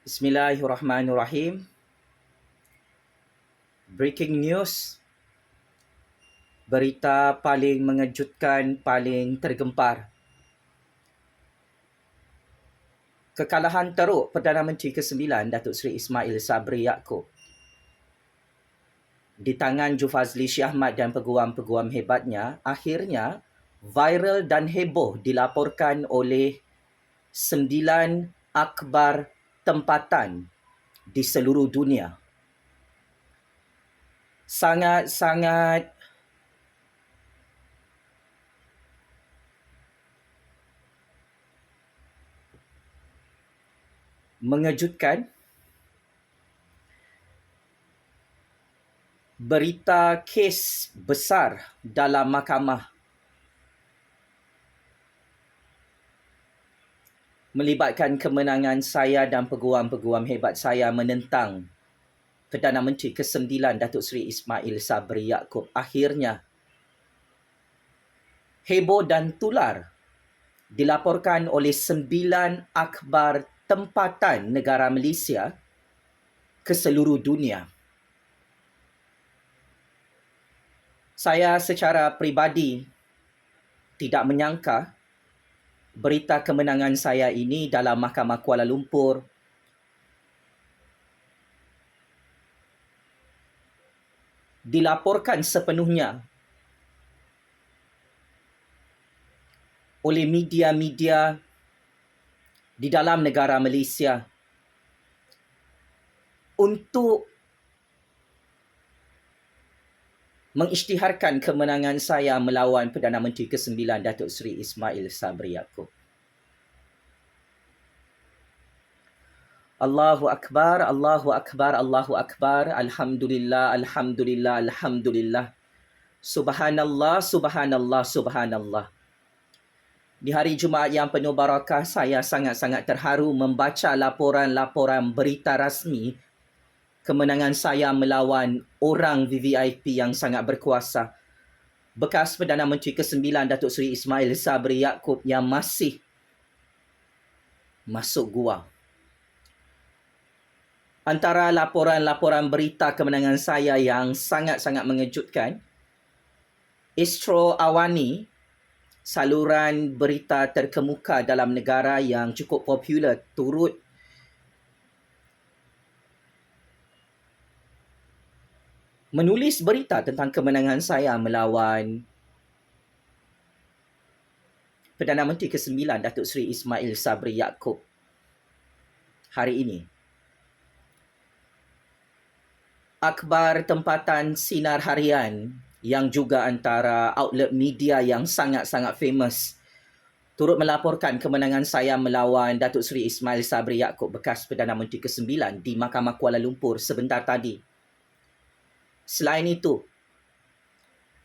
Bismillahirrahmanirrahim. Breaking news, berita paling mengejutkan, paling tergempar. Kekalahan teruk Perdana Menteri ke-9 Datuk Seri Ismail Sabri Yaakob di tangan Jufazli Shah Ahmad dan peguam-peguam hebatnya akhirnya viral dan heboh dilaporkan oleh 9 akhbar tempatan di seluruh dunia. Sangat-sangat mengejutkan. Berita kes besar dalam mahkamah melibatkan kemenangan saya dan peguam-peguam hebat saya menentang Perdana Menteri ke-9 Datuk Seri Ismail Sabri Yaakob akhirnya heboh dan tular dilaporkan oleh 9 akhbar tempatan negara Malaysia ke seluruh dunia. Saya secara peribadi tidak menyangka berita kemenangan saya ini dalam Mahkamah Kuala Lumpur dilaporkan sepenuhnya oleh media-media di dalam negara Malaysia untuk mengisytiharkan kemenangan saya melawan Perdana Menteri ke-9 Datuk Seri Ismail Sabri Yaakob. Allahu Akbar, Allahu Akbar, Allahu Akbar, Alhamdulillah, Alhamdulillah, Alhamdulillah. Subhanallah, Subhanallah, Subhanallah. Di hari Jumaat yang penuh barakah, saya sangat-sangat terharu membaca laporan-laporan berita rasmi kemenangan saya melawan orang VVIP yang sangat berkuasa. Bekas Perdana Menteri ke-9 Datuk Seri Ismail Sabri Yaakob yang masih masuk gua. Antara laporan-laporan berita kemenangan saya yang sangat-sangat mengejutkan, Astro Awani, saluran berita terkemuka dalam negara yang cukup popular, turut menulis berita tentang kemenangan saya melawan Perdana Menteri ke-9 Datuk Seri Ismail Sabri Yaakob hari ini. Akhbar tempatan Sinar Harian yang juga antara outlet media yang sangat-sangat famous turut melaporkan kemenangan saya melawan Datuk Seri Ismail Sabri Yaakob bekas Perdana Menteri ke-9 di Mahkamah Kuala Lumpur sebentar tadi. Selain itu,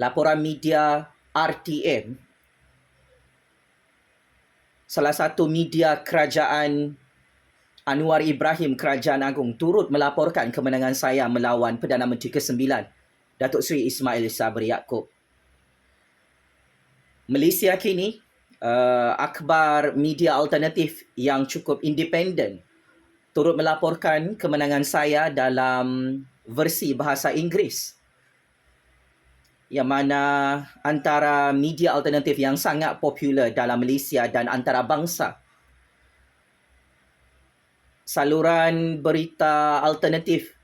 laporan media RTM, salah satu media kerajaan Anwar Ibrahim Kerajaan Agong, turut melaporkan kemenangan saya melawan Perdana Menteri ke-9 Datuk Seri Ismail Sabri Yaakob. Malaysia kini, akhbar media alternatif yang cukup independen turut melaporkan kemenangan saya dalam versi bahasa Inggeris, yang mana antara media alternatif yang sangat popular dalam Malaysia dan antarabangsa. Saluran berita alternatif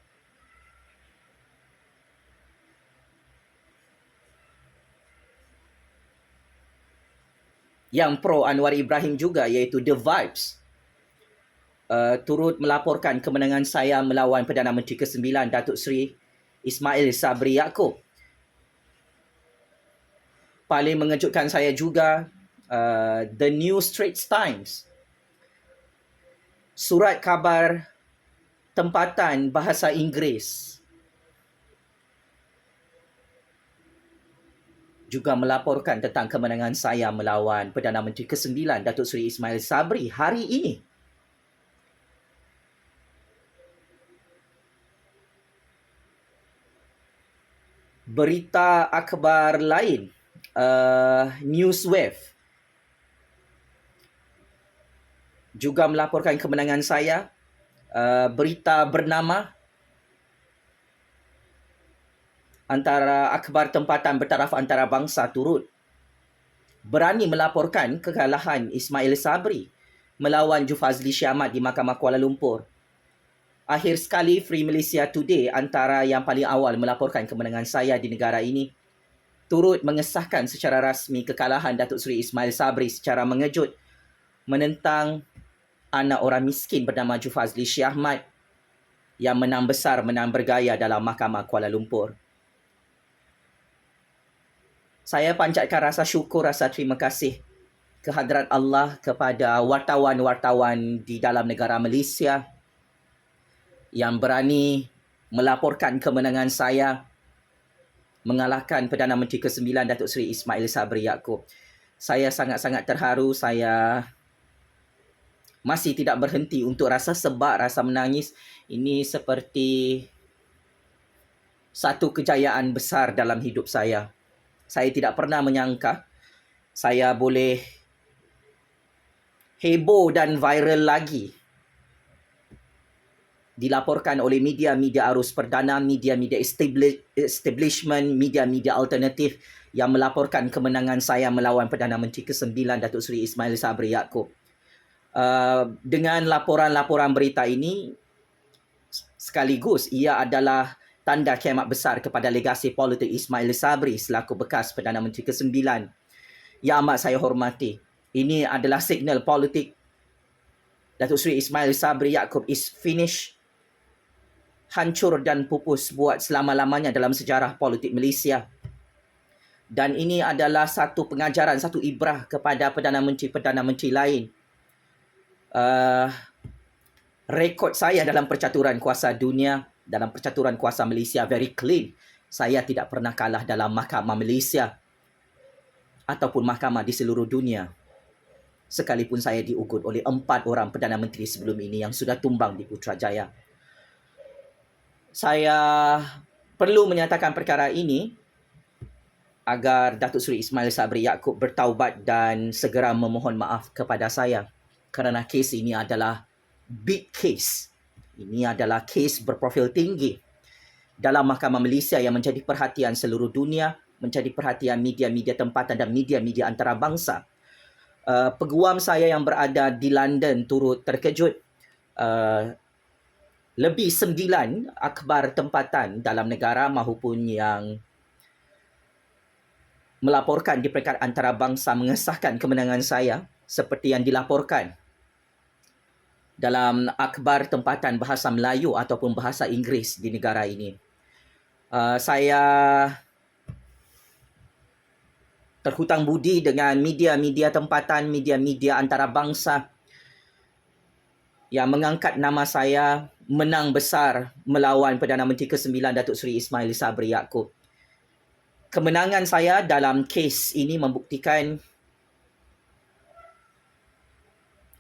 yang pro Anwar Ibrahim juga, iaitu The Vibes, turut melaporkan kemenangan saya melawan Perdana Menteri ke-9 Datuk Seri Ismail Sabri Yaakob. Paling mengejutkan saya juga, The New Straits Times, surat khabar tempatan bahasa Inggeris, juga melaporkan tentang kemenangan saya melawan Perdana Menteri ke-9 Datuk Seri Ismail Sabri hari ini. Berita akhbar lain, Newswave juga melaporkan kemenangan saya berita bernama antara akhbar tempatan bertaraf antarabangsa turut berani melaporkan kekalahan Ismail Sabri melawan Jufazli Syamat di Mahkamah Kuala Lumpur. Akhir sekali Free Malaysia Today, antara yang paling awal melaporkan kemenangan saya di negara ini, turut mengesahkan secara rasmi kekalahan Datuk Seri Ismail Sabri secara mengejut menentang anak orang miskin bernama Jufazli Syamat yang menang besar, menang bergaya dalam Mahkamah Kuala Lumpur. Saya panjatkan rasa syukur, rasa terima kasih kehadrat Allah kepada wartawan-wartawan di dalam negara Malaysia yang berani melaporkan kemenangan saya mengalahkan Perdana Menteri ke-9 Datuk Seri Ismail Sabri Yaakob. Saya sangat-sangat terharu, saya masih tidak berhenti untuk rasa sebab, rasa menangis. Ini seperti satu kejayaan besar dalam hidup saya. Saya tidak pernah menyangka saya boleh heboh dan viral lagi dilaporkan oleh media-media arus perdana, media-media establishment, media-media alternatif yang melaporkan kemenangan saya melawan Perdana Menteri ke-9 Datuk Seri Ismail Sabri Yaakob. Dengan laporan-laporan berita ini, sekaligus ia adalah tanda kiamat besar kepada legasi politik Ismail Sabri selaku bekas Perdana Menteri ke-9 yang amat saya hormati. Ini adalah signal politik Datuk Seri Ismail Sabri Yaakob is finished, hancur dan pupus buat selama-lamanya dalam sejarah politik Malaysia. Dan ini adalah satu pengajaran, satu ibrah kepada Perdana Menteri lain. Rekod saya dalam percaturan kuasa dunia, dalam percaturan kuasa Malaysia very clean. Saya tidak pernah kalah dalam mahkamah Malaysia ataupun mahkamah di seluruh dunia. Sekalipun saya diugut oleh 4 orang Perdana Menteri sebelum ini yang sudah tumbang di Putrajaya. Saya perlu menyatakan perkara ini agar Datuk Seri Ismail Sabri Yaakob bertaubat dan segera memohon maaf kepada saya. Kerana kes ini adalah big case. Ini adalah kes berprofil tinggi dalam Mahkamah Malaysia yang menjadi perhatian seluruh dunia, menjadi perhatian media-media tempatan dan media-media antarabangsa. Peguam saya yang berada di London turut terkejut. Lebih 9 akhbar tempatan dalam negara maupun yang melaporkan di peringkat antarabangsa mengesahkan kemenangan saya seperti yang dilaporkan dalam akhbar tempatan bahasa Melayu ataupun bahasa Inggeris di negara ini. Saya terhutang budi dengan media-media tempatan, media-media antarabangsa yang mengangkat nama saya menang besar melawan Perdana Menteri ke-9 Datuk Seri Ismail Sabri Yaakob. Kemenangan saya dalam kes ini membuktikan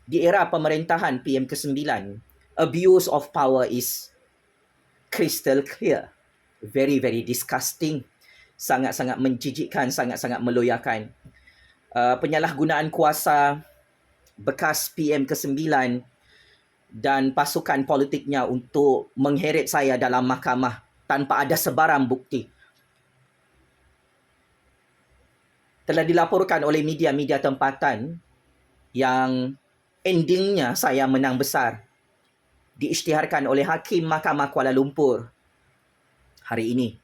di era pemerintahan PM ke-9, abuse of power is crystal clear. Very, very disgusting. Sangat-sangat menjijikkan, sangat-sangat meloyakan. Penyalahgunaan kuasa bekas PM ke-9 dan pasukan politiknya untuk mengheret saya dalam mahkamah tanpa ada sebarang bukti. Telah dilaporkan oleh media-media tempatan yang endingnya saya menang besar. Diisytiharkan oleh Hakim Mahkamah Kuala Lumpur hari ini.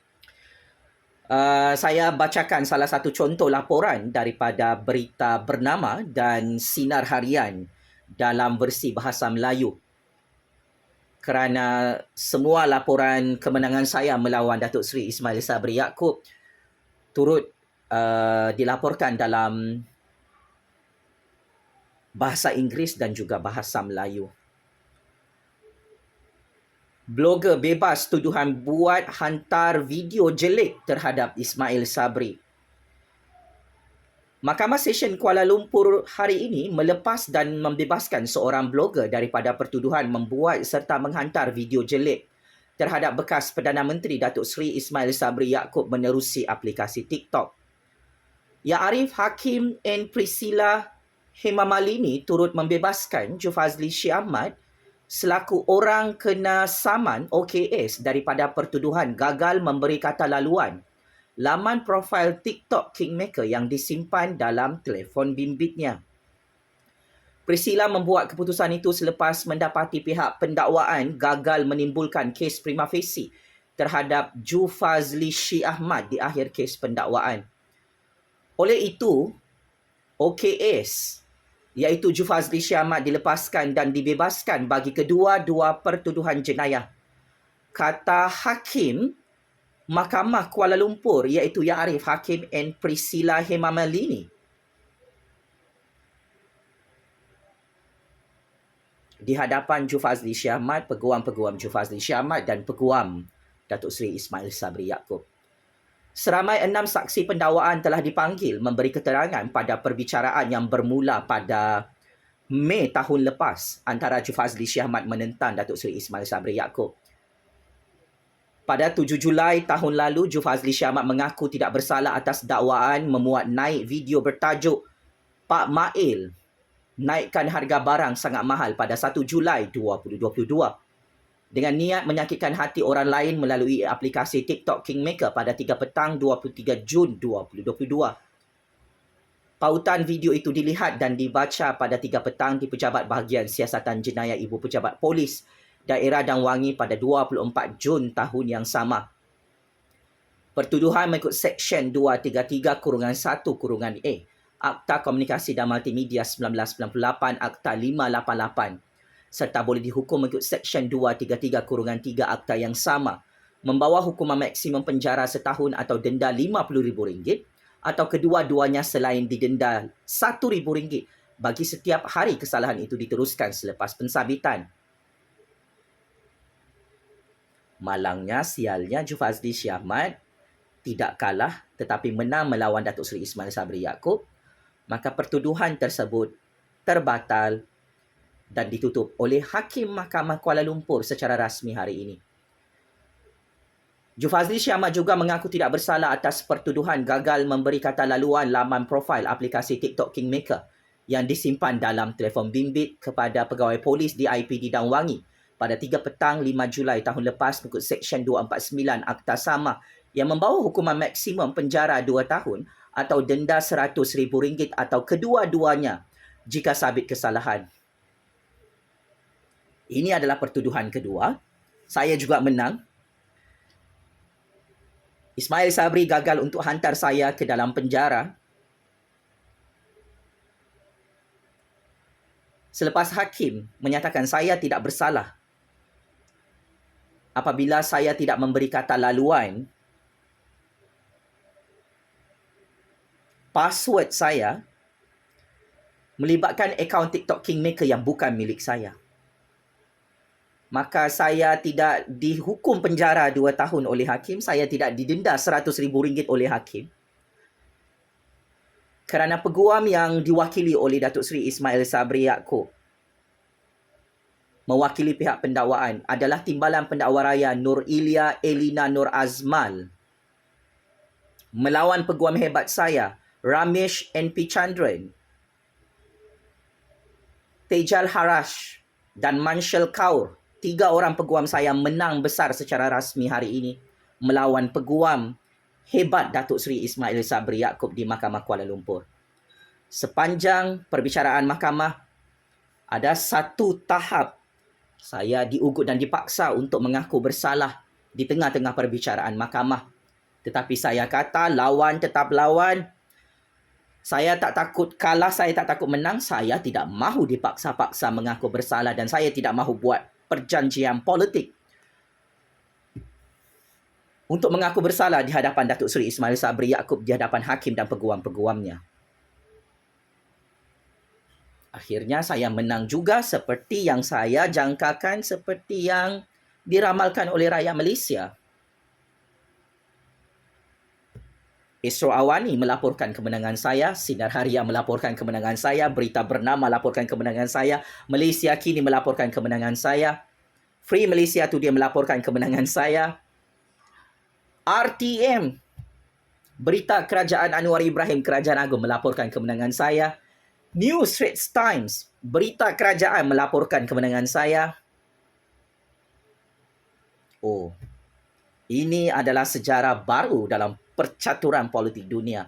Saya bacakan salah satu contoh laporan daripada berita bernama dan Sinar Harian dalam versi bahasa Melayu. Kerana semua laporan kemenangan saya melawan Datuk Seri Ismail Sabri Yaakob turut dilaporkan dalam bahasa Inggeris dan juga bahasa Melayu. Blogger bebas tuduhan buat hantar video jelek terhadap Ismail Sabri. Mahkamah Session Kuala Lumpur hari ini melepas dan membebaskan seorang blogger daripada pertuduhan membuat serta menghantar video jelek terhadap bekas Perdana Menteri Datuk Seri Ismail Sabri Yaakob menerusi aplikasi TikTok. Ya Arif Hakim and Priscilla Hemamalini turut membebaskan Jufazli Syamat selaku orang kena saman OKS daripada pertuduhan gagal memberi kata laluan laman profil TikTok Kingmaker yang disimpan dalam telefon bimbitnya. Priscilla membuat keputusan itu selepas mendapati pihak pendakwaan gagal menimbulkan kes prima facie terhadap Jufazli Syih Ahmad di akhir kes pendakwaan. Oleh itu, OKS iaitu Jufazli Syih Ahmad dilepaskan dan dibebaskan bagi kedua-dua pertuduhan jenayah. Kata Hakim Mahkamah Kuala Lumpur iaitu Yang Arif Hakim and Priscilla Hemamalini di hadapan Jufazli Syih Ahmad, peguam-peguam Jufazli Syih Ahmad dan peguam Datuk Seri Ismail Sabri Yaakob. Seramai 6 saksi pendakwaan telah dipanggil memberi keterangan pada perbicaraan yang bermula pada Mei tahun lepas antara Jufazli Syih Ahmad menentang Datuk Seri Ismail Sabri Yaakob. Pada 7 Julai tahun lalu, Jufazli Syih Ahmad mengaku tidak bersalah atas dakwaan memuat naik video bertajuk Pak Mail naikkan harga barang sangat mahal pada 1 Julai 2022 dengan niat menyakitkan hati orang lain melalui aplikasi TikTok Kingmaker pada 3 petang 23 Jun 2022. Pautan video itu dilihat dan dibaca pada 3 petang di Pejabat Bahagian Siasatan Jenayah Ibu Pejabat Polis Daerah Dang Wangi pada 24 Jun tahun yang sama. Pertuduhan mengikut Seksyen 233-1-A Akta Komunikasi dan Multimedia 1998 Akta 588 serta boleh dihukum mengikut Seksyen 233-3 Akta yang sama membawa hukuman maksimum penjara setahun atau denda RM50,000 atau kedua-duanya selain didenda RM1,000 bagi setiap hari kesalahan itu diteruskan selepas pensabitan. Malangnya, sialnya Jufazli Syih Ahmad tidak kalah tetapi menang melawan Datuk Seri Ismail Sabri Yaakob. Maka pertuduhan tersebut terbatal dan ditutup oleh Hakim Mahkamah Kuala Lumpur secara rasmi hari ini. Jufazli Syih Ahmad juga mengaku tidak bersalah atas pertuduhan gagal memberi kata laluan laman profil aplikasi TikTok Kingmaker yang disimpan dalam telefon bimbit kepada pegawai polis di IPD Dang Wangi pada 3 petang 5 Julai tahun lepas mengikut Seksyen 249 Akta sama yang membawa hukuman maksimum penjara 2 tahun atau denda RM100,000 atau kedua-duanya jika sabit kesalahan. Ini adalah pertuduhan kedua. Saya juga menang. Ismail Sabri gagal untuk hantar saya ke dalam penjara. Selepas hakim menyatakan saya tidak bersalah apabila saya tidak memberi kata laluan, password saya melibatkan akaun TikTok Kingmaker yang bukan milik saya. Maka saya tidak dihukum penjara 2 tahun oleh hakim, saya tidak didenda RM100,000 oleh hakim. Kerana peguam yang diwakili oleh Datuk Seri Ismail Sabri Yaakob mewakili pihak pendakwaan adalah Timbalan Pendakwa Raya Nur Ilya Elina Nur Azmal melawan peguam hebat saya Ramesh N.P. Chandran, Tejal Harash dan Manshal Kaur. 3 orang peguam saya menang besar secara rasmi hari ini melawan peguam hebat Datuk Seri Ismail Sabri Yaakob di Mahkamah Kuala Lumpur. Sepanjang perbicaraan mahkamah, ada 1 tahap saya diugut dan dipaksa untuk mengaku bersalah di tengah-tengah perbicaraan mahkamah. Tetapi saya kata lawan tetap lawan. Saya tak takut kalah, saya tak takut menang. Saya tidak mahu dipaksa-paksa mengaku bersalah dan saya tidak mahu buat perjanjian politik untuk mengaku bersalah di hadapan Datuk Seri Ismail Sabri Yaakob, di hadapan hakim dan peguam-peguamnya. Akhirnya saya menang juga seperti yang saya jangkakan, seperti yang diramalkan oleh rakyat Malaysia. Isro Awani melaporkan kemenangan saya, Sinar Harian melaporkan kemenangan saya, Berita Bernama melaporkan kemenangan saya, Malaysia Kini melaporkan kemenangan saya, Free Malaysia Today melaporkan kemenangan saya, RTM, Berita Kerajaan Anwar Ibrahim Kerajaan Agong melaporkan kemenangan saya, New Straits Times, Berita Kerajaan melaporkan kemenangan saya, Oh, ini adalah sejarah baru dalam percaturan politik dunia.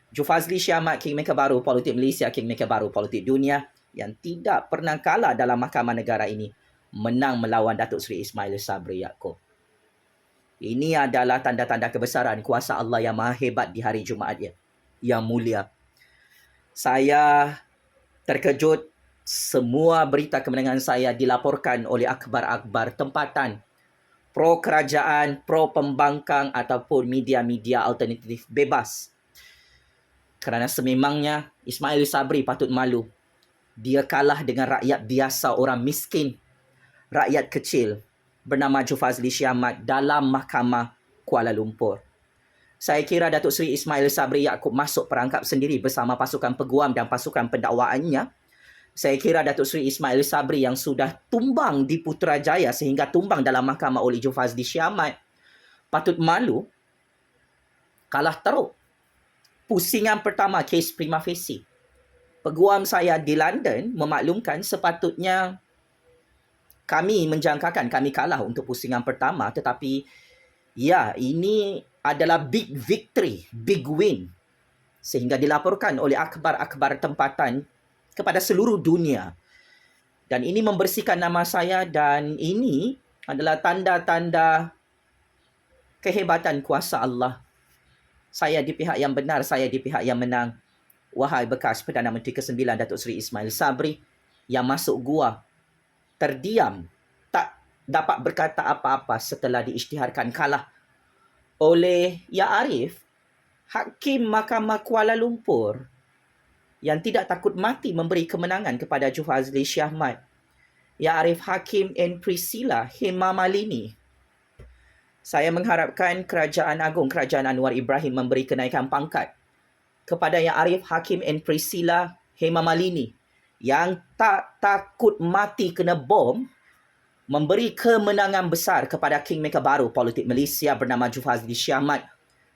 Jufazli Syamat, Kingmaker baru politik Malaysia, Kingmaker baru politik dunia yang tidak pernah kalah dalam mahkamah negara ini, menang melawan Datuk Seri Ismail Sabri Yaakob. Ini adalah tanda-tanda kebesaran kuasa Allah yang maha hebat di hari Jumaat yang mulia. Saya terkejut semua berita kemenangan saya dilaporkan oleh akhbar-akhbar tempatan, pro kerajaan, pro pembangkang ataupun media-media alternatif bebas. Kerana sememangnya Ismail Sabri patut malu. Dia kalah dengan rakyat biasa, orang miskin, rakyat kecil bernama Jufazli Syamat dalam mahkamah Kuala Lumpur. Saya kira Datuk Seri Ismail Sabri Yaakob masuk perangkap sendiri bersama pasukan peguam dan pasukan pendakwaannya. Saya kira Datuk Seri Ismail Sabri yang sudah tumbang di Putrajaya sehingga tumbang dalam mahkamah oleh Jufazli Syamat patut malu, kalah teruk. Pusingan pertama, kes prima facie. Peguam saya di London memaklumkan sepatutnya kami menjangkakan kami kalah untuk pusingan pertama, tetapi ya, ini adalah big victory, big win, sehingga dilaporkan oleh akhbar-akhbar tempatan kepada seluruh dunia. Dan ini membersihkan nama saya dan ini adalah tanda-tanda kehebatan kuasa Allah. Saya di pihak yang benar, saya di pihak yang menang. Wahai bekas Perdana Menteri ke-9 Datuk Seri Ismail Sabri yang masuk gua, terdiam, tak dapat berkata apa-apa setelah diisytiharkan kalah oleh Ya Arif, Hakim Mahkamah Kuala Lumpur yang tidak takut mati memberi kemenangan kepada Jufazli Syamat. Ya Arif Hakim N. Priscilla Hemamalini. Saya mengharapkan Kerajaan Agung Kerajaan Anwar Ibrahim memberi kenaikan pangkat kepada Yang Arif Hakim N. Priscilla Hemamalini yang tak takut mati kena bom, memberi kemenangan besar kepada Kingmaker baru politik Malaysia bernama Jufazli Syamat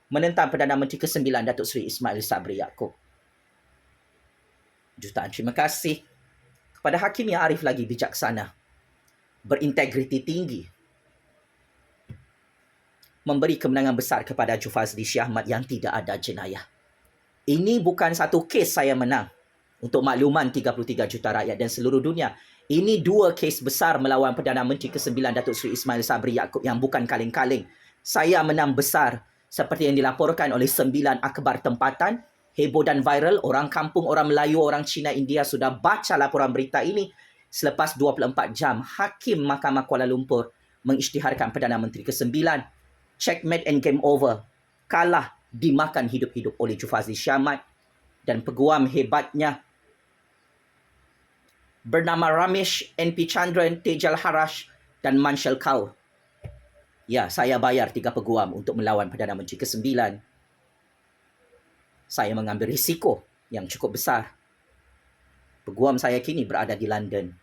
menentang Perdana Menteri ke-9 Datuk Seri Ismail Sabri Yaakob. Jutaan terima kasih kepada Hakim Yang Arif lagi bijaksana, berintegriti tinggi, memberi kemenangan besar kepada Jufazli Syamat yang tidak ada jenayah. Ini bukan satu kes saya menang. Untuk makluman 33 juta rakyat dan seluruh dunia, ini dua kes besar melawan Perdana Menteri ke-9 Datuk Seri Ismail Sabri Yaakob yang bukan kaleng-kaleng. Saya menang besar seperti yang dilaporkan oleh 9 akhbar tempatan, heboh dan viral. Orang kampung, orang Melayu, orang Cina, India sudah baca laporan berita ini. Selepas 24 jam, Hakim Mahkamah Kuala Lumpur mengisytiharkan Perdana Menteri ke-9. Checkmate and game over. Kalah, dimakan hidup-hidup oleh Jufazli Syamat dan peguam hebatnya bernama Ramesh N.P. Chandran, Tejal Harash dan Manshal Kaur. Ya, saya bayar 3 peguam untuk melawan Perdana Menteri ke-9. Saya mengambil risiko yang cukup besar. Peguam saya kini berada di London.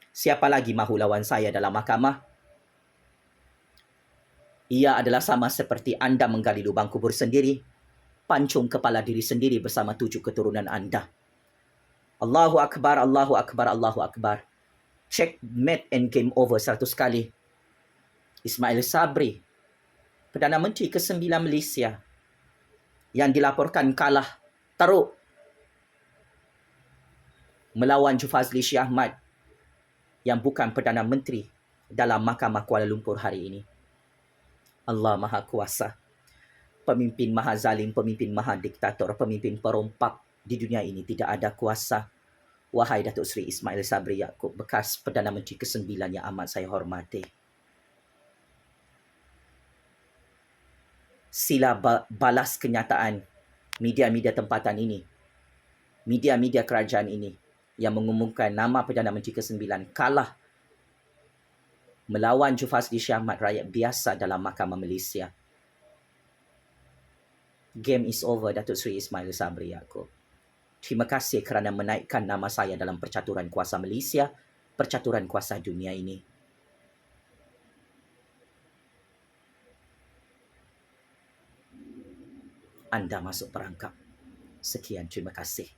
Siapa lagi mahu lawan saya dalam mahkamah? Ia adalah sama seperti anda menggali lubang kubur sendiri, pancung kepala diri sendiri bersama 7 keturunan anda. Allahu Akbar, Allahu Akbar, Allahu Akbar. Checkmate and game over 100 kali. Ismail Sabri, Perdana Menteri ke-9 Malaysia, yang dilaporkan kalah teruk melawan Jufazli Syamat yang bukan Perdana Menteri dalam Mahkamah Kuala Lumpur hari ini. Allah Maha Kuasa. Pemimpin maha zalim, pemimpin maha diktator, pemimpin perompak di dunia ini tidak ada kuasa. Wahai Datuk Seri Ismail Sabri Yaakob, bekas Perdana Menteri ke-9 yang amat saya hormati. Sila balas kenyataan media-media tempatan ini, media-media kerajaan ini yang mengumumkan nama Perdana Menteri ke-9 kalah melawan Jufazli Syamat, rakyat biasa dalam Mahkamah Malaysia. Game is over, Datuk Seri Ismail Sabri Yaakob. Terima kasih kerana menaikkan nama saya dalam percaturan kuasa Malaysia, percaturan kuasa dunia ini. Anda masuk perangkap. Sekian, terima kasih.